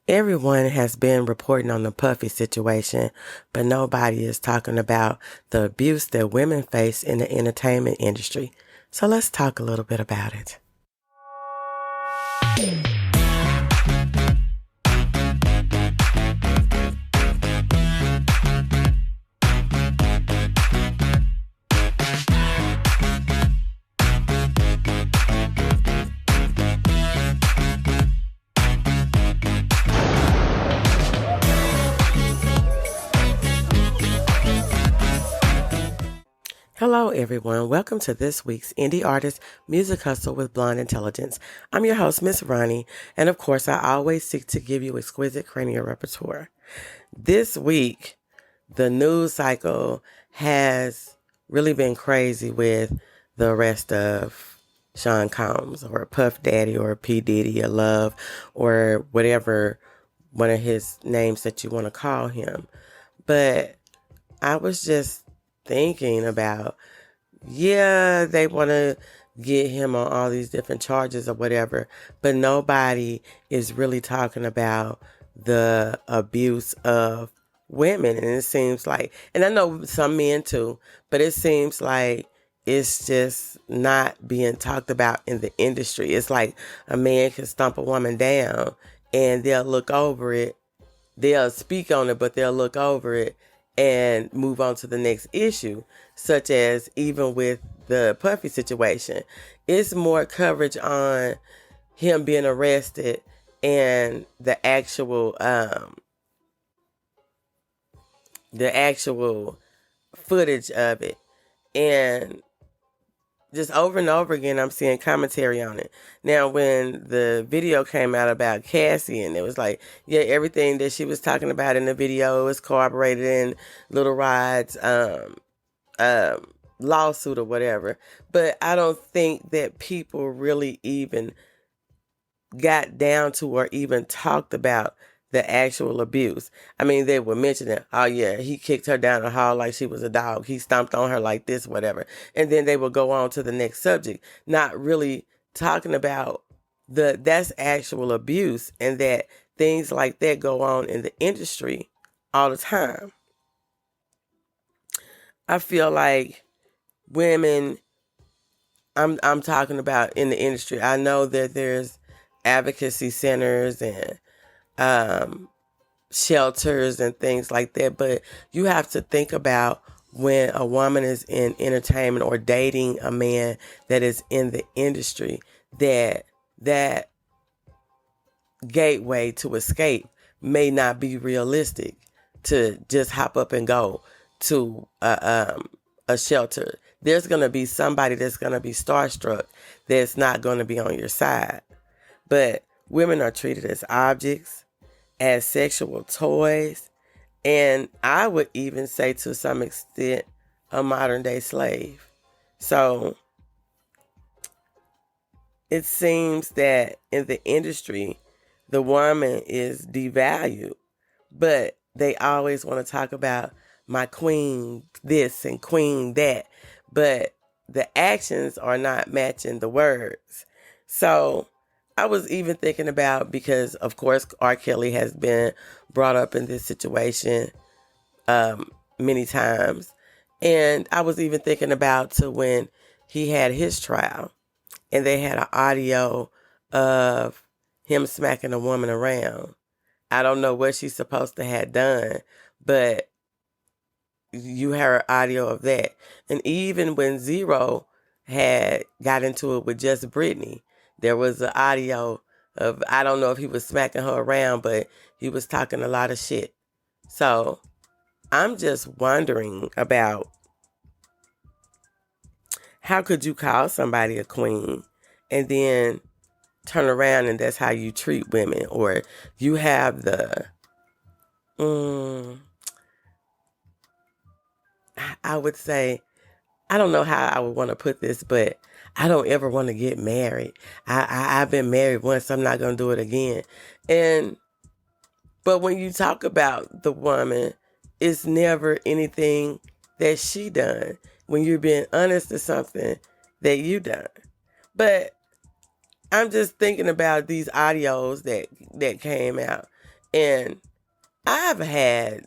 Everyone has been reporting on the Puffy situation, but nobody is talking about the abuse that women face in the entertainment industry. So let's talk a little bit about it. Hello, everyone. Welcome to this week's Indie Artist Music Hustle with Blonde Intelligence. I'm your host, Miss Roni, and of course, I always seek to give you exquisite cranial repertoire. This week, the news cycle has really been crazy with the arrest of Sean Combs or Puff Daddy or P. Diddy or Love or whatever one of his names that you want to call him. But I was just thinking about, they want to get him on all these different charges or whatever, but nobody is really talking about the abuse of women. And it seems like, and I know some men too, but it seems like it's just not being talked about in the industry. It's like a man can stomp a woman down and they'll look over it. They'll speak on it, but they'll look over it and move on to the next issue, such as even with the Puffy situation. It's more coverage on him being arrested and the actual footage of it. And just over and over again, I'm seeing commentary on it. Now, when the video came out about Cassie, and it was like, everything that she was talking about in the video was corroborated in Little Rod's lawsuit or whatever. But I don't think that people really even got down to or even talked about the actual abuse. I mean, they were mentioning, he kicked her down the hall like she was a dog. He stomped on her like this, whatever. And then they would go on to the next subject, not really talking about that's actual abuse and that things like that go on in the industry all the time. I feel like women, I'm talking about in the industry. I know that there's advocacy centers and shelters and things like that, but you have to think about when a woman is in entertainment or dating a man that is in the industry, that gateway to escape may not be realistic to just hop up and go to a shelter. There's going to be somebody that's going to be starstruck that's not going to be on your side. But women are treated as objects, as sexual toys, and I would even say to some extent a modern day slave. So it seems that in the industry, the woman is devalued, but they always want to talk about my queen this and queen that, but the actions are not matching the words. So I was even thinking about, because of course R. Kelly has been brought up in this situation many times, and I was even thinking about to when he had his trial and they had an audio of him smacking a woman around. I don't know what she's supposed to have done, but you heard audio of that. And even when Zero had got into it with Just Brittany, there was an audio of, I don't know if he was smacking her around, but he was talking a lot of shit. So I'm just wondering about, how could you call somebody a queen and then turn around and that's how you treat women? Or you have the, I would say, I don't know how I would want to put this, but I don't ever want to get married. I've been married once. I'm not going to do it again. But when you talk about the woman, it's never anything that she done. When you're being honest to something that you done. But I'm just thinking about these audios that came out. And I've had,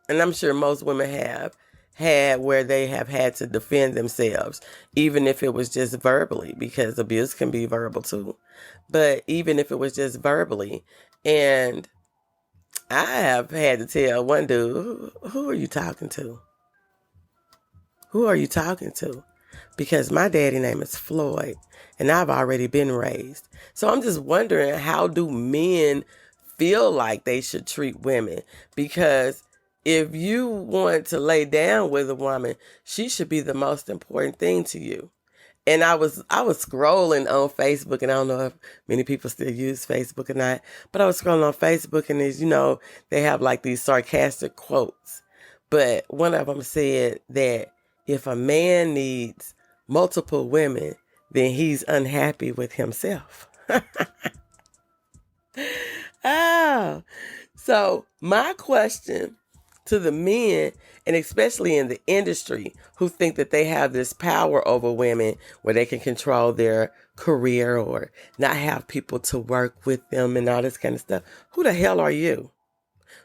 and I'm sure most women have, had where they have had to defend themselves, even if it was just verbally, because abuse can be verbal too. But even if it was just verbally, and I have had to tell one dude, who are you talking to? Who are you talking to? Because my daddy name is Floyd, and I've already been raised. So I'm just wondering, how do men feel like they should treat women? Because if you want to lay down with a woman, she should be the most important thing to you. And I was scrolling on Facebook, and I don't know if many people still use Facebook or not, but I was scrolling on Facebook, and as you know, they have like these sarcastic quotes. But one of them said that if a man needs multiple women, then he's unhappy with himself. Oh, so my question to the men, and especially in the industry, who think that they have this power over women where they can control their career or not have people to work with them and all this kind of stuff. Who the hell are you?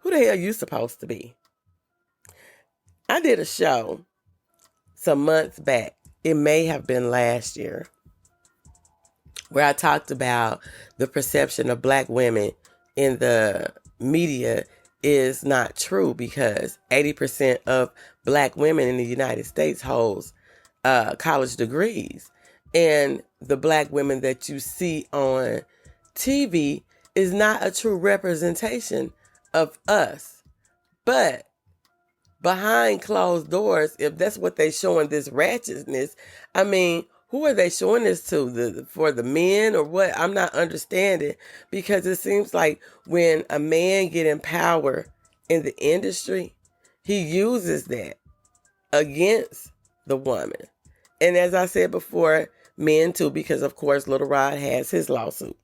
Who the hell are you supposed to be? I did a show some months back. It may have been last year, where I talked about the perception of black women in the media is not true, because 80% of black women in the United States holds college degrees. And the black women that you see on TV is not a true representation of us. But behind closed doors, if that's what they showing this ratchetness, I mean, who are they showing this to? For the men or what? I'm not understanding, because it seems like when a man get in power in the industry, he uses that against the woman. And as I said before, men too, because of course Little Rod has his lawsuit.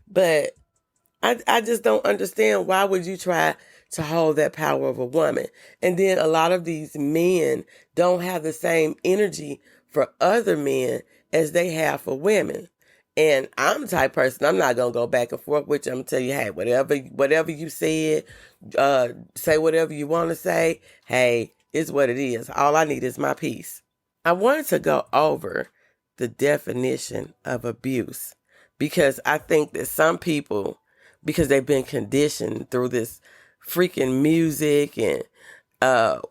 But I just don't understand, why would you try to hold that power of a woman? And then a lot of these men don't have the same energy for other men as they have for women. And I'm the type of person, I'm not going to go back and forth with you. I'm going to tell you, hey, whatever you said, say whatever you want to say. Hey, it's what it is. All I need is my peace. I wanted to go over the definition of abuse, because I think that some people, because they've been conditioned through this freaking music and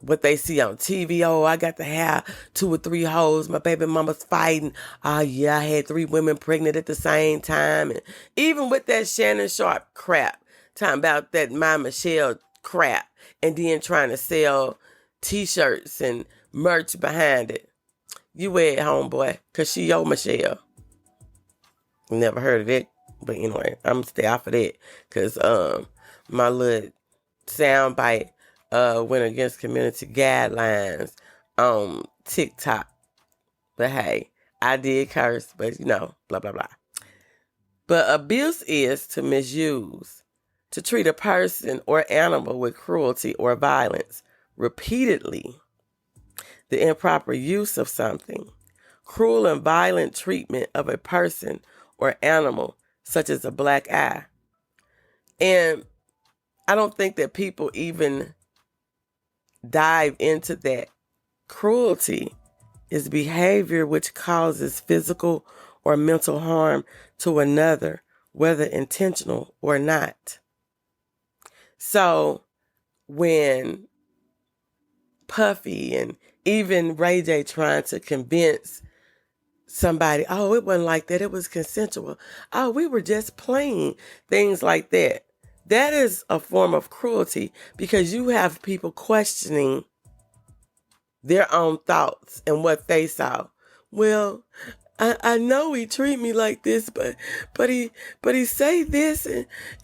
what they see on TV. Oh, I got to have 2 or 3 hoes. My baby mama's fighting. Oh, yeah, I had 3 women pregnant at the same time. And even with that Shannon Sharp crap, talking about that My Michelle crap, and then trying to sell T-shirts and merch behind it. You wear it, homeboy, because she your Michelle. Never heard of it. But anyway, I'm going to stay off of that, because my little soundbite went against community guidelines on TikTok. But hey, I did curse, but blah, blah, blah. But abuse is to misuse, to treat a person or animal with cruelty or violence repeatedly, the improper use of something, cruel and violent treatment of a person or animal, such as a black eye. And I don't think that people even dive into that. Cruelty is behavior which causes physical or mental harm to another, whether intentional or not. So when Puffy and even Ray J trying to convince somebody, oh, it wasn't like that, it was consensual. Oh, we were just playing, things like that. That is a form of cruelty, because you have people questioning their own thoughts and what they saw. Well, I know he treat me like this, but he say this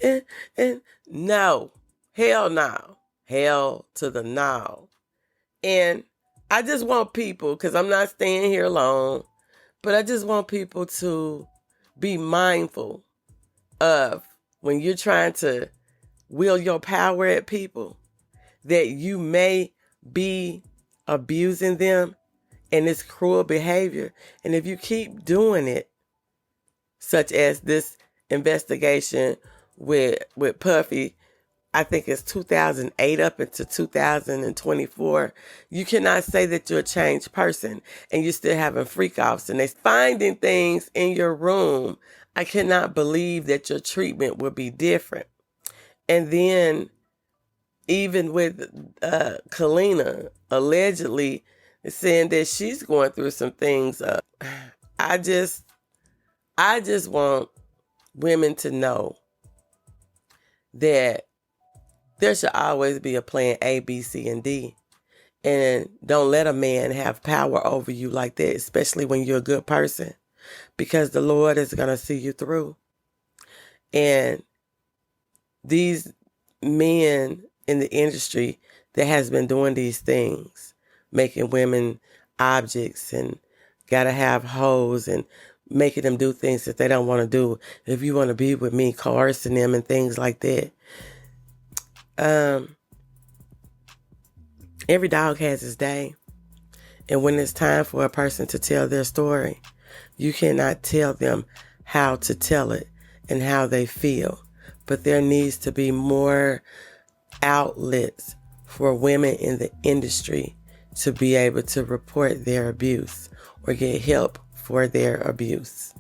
and no, hell no, hell to the no. And I just want people, because I'm not staying here long, but I just want people to be mindful of, when you're trying to wield your power at people, that you may be abusing them and it's cruel behavior. And if you keep doing it, such as this investigation with Puffy, I think it's 2008 up into 2024. You cannot say that you're a changed person and you're still having freak offs and they're finding things in your room. I cannot believe that your treatment would be different. And then even with Kalina allegedly saying that she's going through some things. I just want women to know that there should always be a plan A, B, C, and D. And don't let a man have power over you like that, especially when you're a good person, because the Lord is going to see you through. And these men in the industry that has been doing these things, making women objects and got to have hoes and making them do things that they don't want to do. If you want to be with me, coercing them and things like that. Every dog has his day. And when it's time for a person to tell their story, you cannot tell them how to tell it and how they feel. But there needs to be more outlets for women in the industry to be able to report their abuse or get help for their abuse.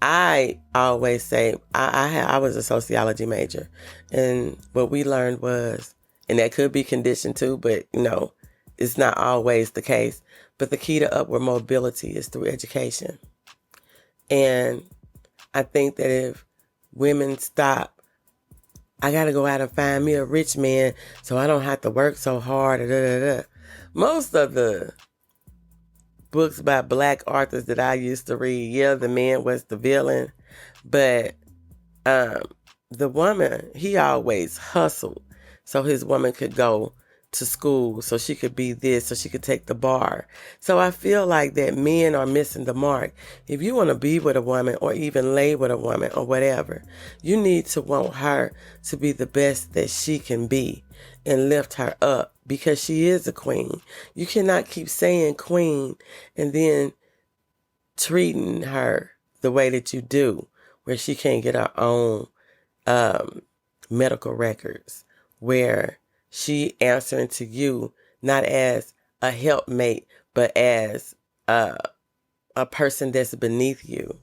I always say, I was a sociology major, and what we learned was, and that could be conditioned too, but it's not always the case, but the key to upward mobility is through education. And I think that if women stop, I got to go out and find me a rich man so I don't have to work so hard. Most of the books by black authors that I used to read, the man was the villain, but the woman, he always hustled so his woman could go to school, so she could be this, so she could take the bar. So I feel like that men are missing the mark. If you want to be with a woman or even lay with a woman or whatever, you need to want her to be the best that she can be and lift her up, because she is a queen. You cannot keep saying queen and then treating her the way that you do, where she can't get her own medical records, where she answering to you not as a helpmate, but as a person that's beneath you.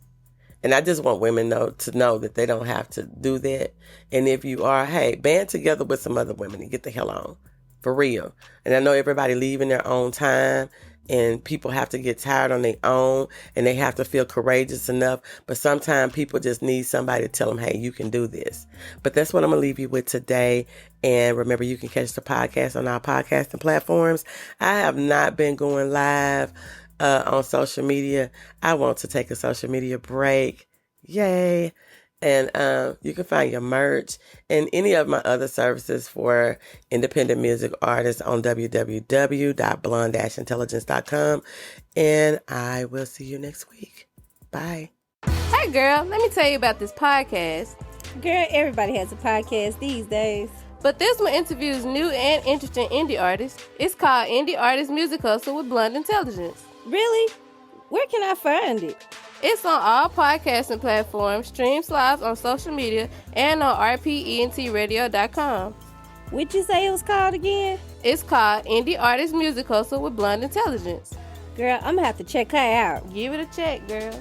And I just want women to know that they don't have to do that. And if you are, hey, band together with some other women and get the hell on. For real. And I know everybody leaving their own time, and people have to get tired on their own, and they have to feel courageous enough. But sometimes people just need somebody to tell them, hey, you can do this. But that's what I'm going to leave you with today. And remember, you can catch the podcast on our podcasting platforms. I have not been going live on social media. I want to take a social media break. Yay. And you can find your merch and any of my other services for independent music artists on www.blonde-intelligence.com. And I will see you next week. Bye. Hey, girl, let me tell you about this podcast. Girl, everybody has a podcast these days. But this one interviews new and interesting indie artists. It's called Indie Artist Music Hustle with Blonde Intelligence. Really? Where can I find it? It's on all podcasting platforms, streams live on social media, and on rpentradio.com. What'd you say it was called again? It's called Indie Artist Music Hustle with Blonde Intelligence. Girl, I'm gonna have to check her out. Give it a check, girl.